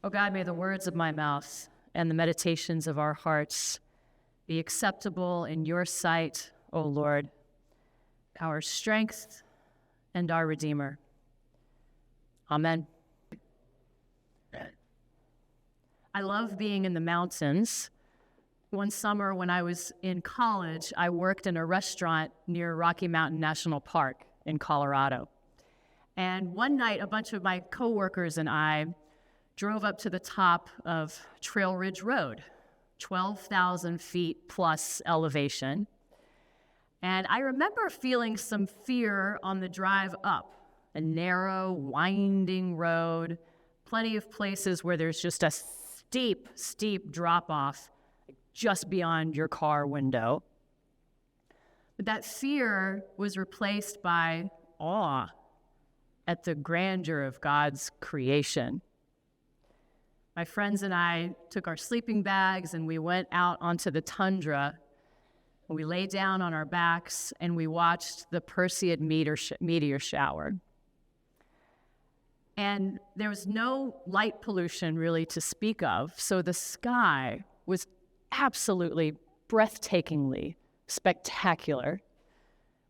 O God, may the words of my mouth and the meditations of our hearts be acceptable in your sight, O Lord, our strength and our Redeemer. Amen. I love being in the mountains. One summer when I was in college, I worked in a restaurant near Rocky Mountain National Park in Colorado. And one night, a bunch of my coworkers and I drove up to the top of Trail Ridge Road, 12,000 feet plus elevation. And I remember feeling some fear on the drive up, a narrow, winding road, plenty of places where there's just a steep drop-off just beyond your car window. But that fear was replaced by awe at the grandeur of God's creation. My friends and I took our sleeping bags and we went out onto the tundra. We lay down on our backs and we watched the Perseid meteor shower. And there was no light pollution really to speak of, so the sky was absolutely breathtakingly spectacular.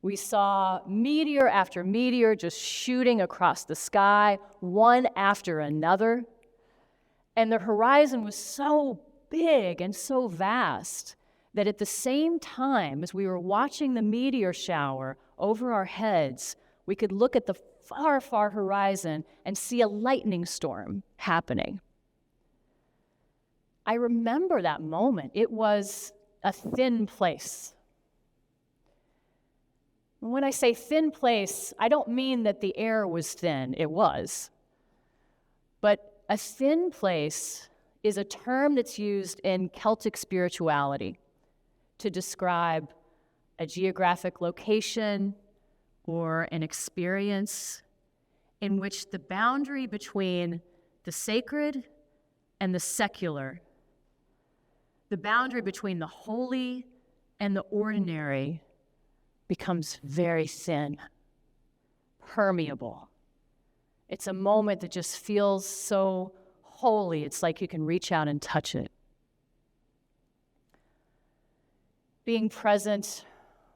We saw meteor after meteor just shooting across the sky, one after another. And the horizon was so big and so vast that at the same time as we were watching the meteor shower over our heads, we could look at the far horizon and see a lightning storm happening. I remember that moment. It was a thin place. When I say thin place, I don't mean that the air was thin. It was. But a thin place is a term that's used in Celtic spirituality to describe a geographic location or an experience in which the boundary between the sacred and the secular, the boundary between the holy and the ordinary, becomes very thin, permeable. It's a moment that just feels so holy. It's like you can reach out and touch it. Being present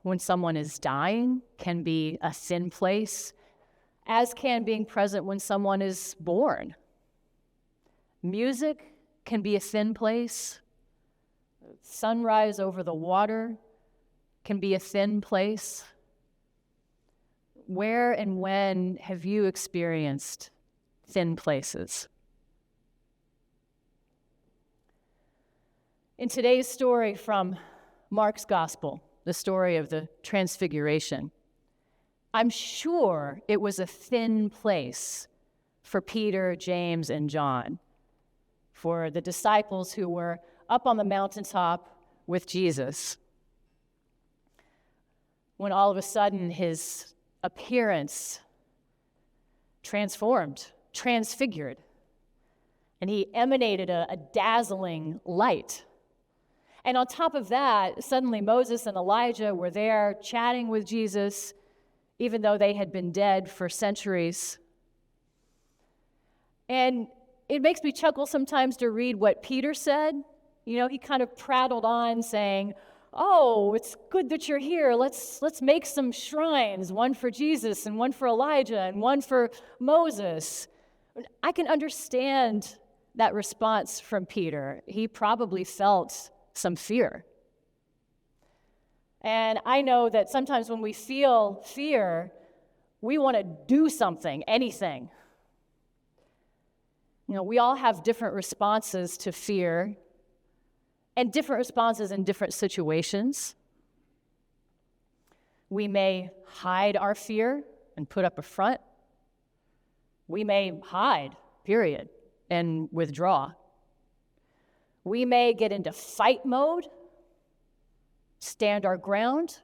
when someone is dying can be a thin place, as can being present when someone is born. Music can be a thin place. Sunrise over the water can be a thin place. Where and when have you experienced thin places? In today's story from Mark's Gospel, the story of the Transfiguration, I'm sure it was a thin place for Peter, James, and John, for the disciples who were up on the mountaintop with Jesus, when all of a sudden his appearance transformed, transfigured, and he emanated a dazzling light. And on top of that, suddenly Moses and Elijah were there chatting with Jesus, even though they had been dead for centuries. And it makes me chuckle sometimes to read what Peter said. You know, he kind of prattled on saying, "Oh, it's good that you're here. Let's make some shrines, one for Jesus and one for Elijah and one for Moses." I can understand that response from Peter. He probably felt some fear. And I know that sometimes when we feel fear, we want to do something, anything. You know, we all have different responses to fear and different responses in different situations. We may hide our fear and put up a front. We may hide, period, and withdraw. We may get into fight mode, stand our ground.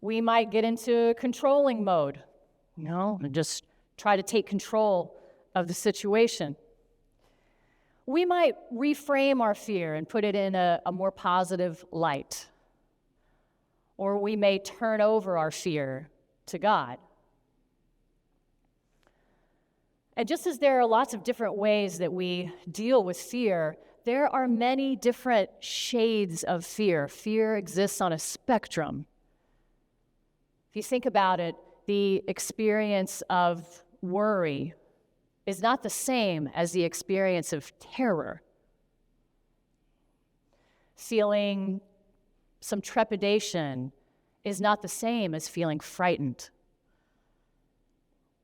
We might get into controlling mode, and just try to take control of the situation. We might reframe our fear and put it in a more positive light. Or we may turn over our fear to God. And just as there are lots of different ways that we deal with fear, there are many different shades of fear. Fear exists on a spectrum. If you think about it, the experience of worry is not the same as the experience of terror. Feeling some trepidation is not the same as feeling frightened.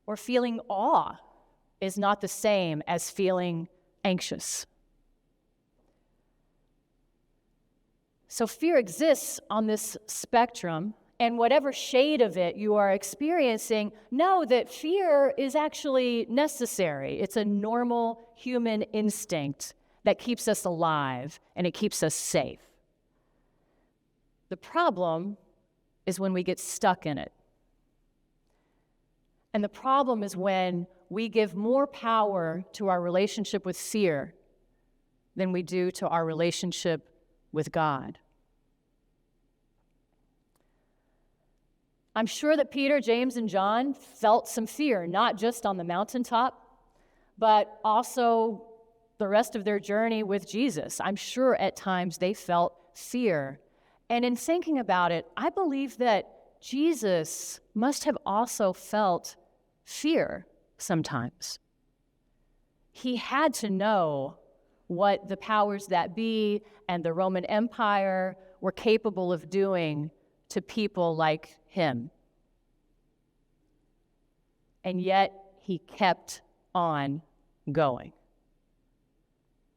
Or feeling awe is not the same as feeling anxious. So fear exists on this spectrum, and whatever shade of it you are experiencing, know that fear is actually necessary. It's a normal human instinct that keeps us alive and it keeps us safe. The problem is when we get stuck in it. And the problem is when we give more power to our relationship with fear than we do to our relationship with God. I'm sure that Peter, James, and John felt some fear, not just on the mountaintop, but also the rest of their journey with Jesus. I'm sure at times they felt fear. And in thinking about it, I believe that Jesus must have also felt fear sometimes. He had to know what the powers that be and the Roman Empire were capable of doing to people like him. And yet he kept on going.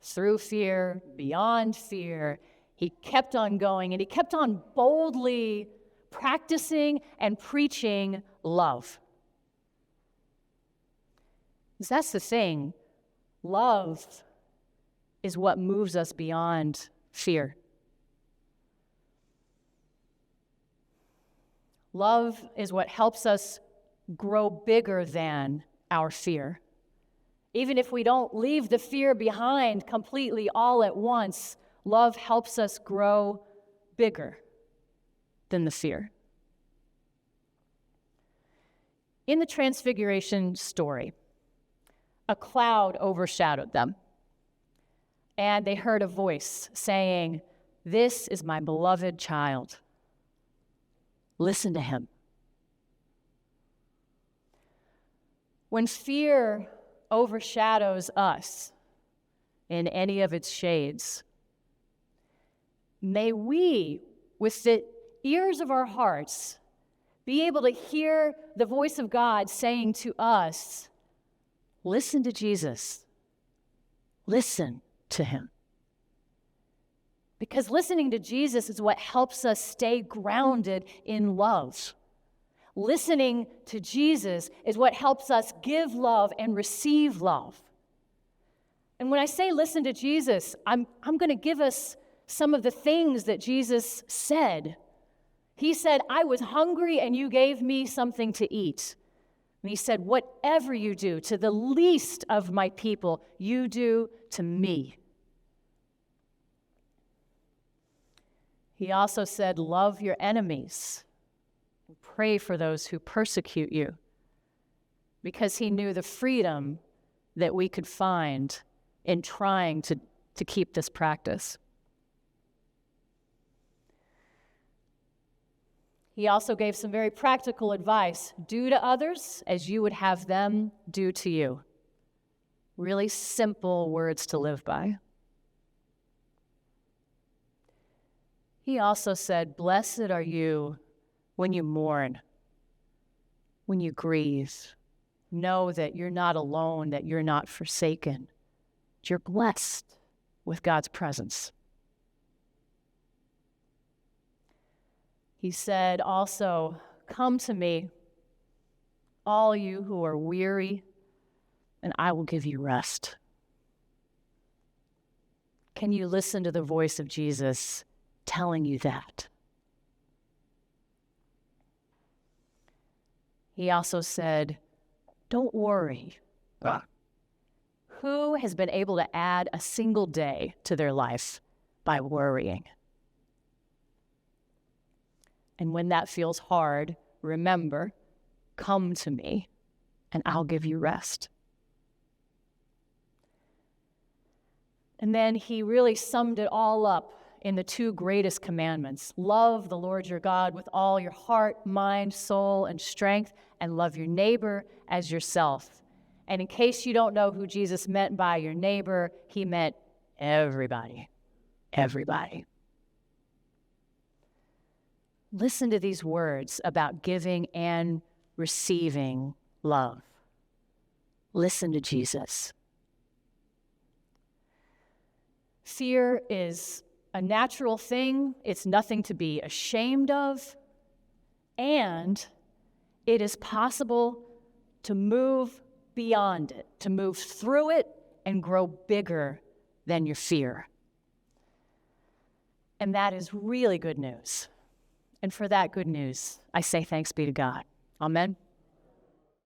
Through fear, beyond fear, he kept on going, and he kept on boldly practicing and preaching love. Because that's the thing. Love is what moves us beyond fear. Love is what helps us grow bigger than our fear. Even if we don't leave the fear behind completely all at once, love helps us grow bigger than the fear. In the Transfiguration story, a cloud overshadowed them, and they heard a voice saying, "This is my beloved child. Listen to him." When fear overshadows us in any of its shades, may we, with the ears of our hearts, be able to hear the voice of God saying to us, "Listen to Jesus. Listen to him." Because listening to Jesus is what helps us stay grounded in love. Listening to Jesus is what helps us give love and receive love. And when I say listen to Jesus, I'm going to give us some of the things that Jesus said. He said, "I was hungry and you gave me something to eat." And he said, "Whatever you do to the least of my people, you do to me." He also said, "Love your enemies. Pray for those who persecute you," because he knew the freedom that we could find in trying to keep this practice. He also gave some very practical advice. Do to others as you would have them do to you. Really simple words to live by. He also said, "Blessed are you when you mourn, when you grieve. Know that you're not alone, that you're not forsaken. You're blessed with God's presence." He said also, "Come to me, all you who are weary, and I will give you rest." Can you listen to the voice of Jesus telling you that? He also said, "Don't worry." Who has been able to add a single day to their life by worrying? And when that feels hard, remember, come to me and I'll give you rest. And then he really summed it all up in the two greatest commandments. Love the Lord your God with all your heart, mind, soul, and strength, and love your neighbor as yourself. And in case you don't know who Jesus meant by your neighbor, he meant everybody. Everybody. Listen to these words about giving and receiving love. Listen to Jesus. Fear is a natural thing. It's nothing to be ashamed of. And it is possible to move beyond it, to move through it and grow bigger than your fear. And that is really good news. And for that good news, I say thanks be to God. Amen.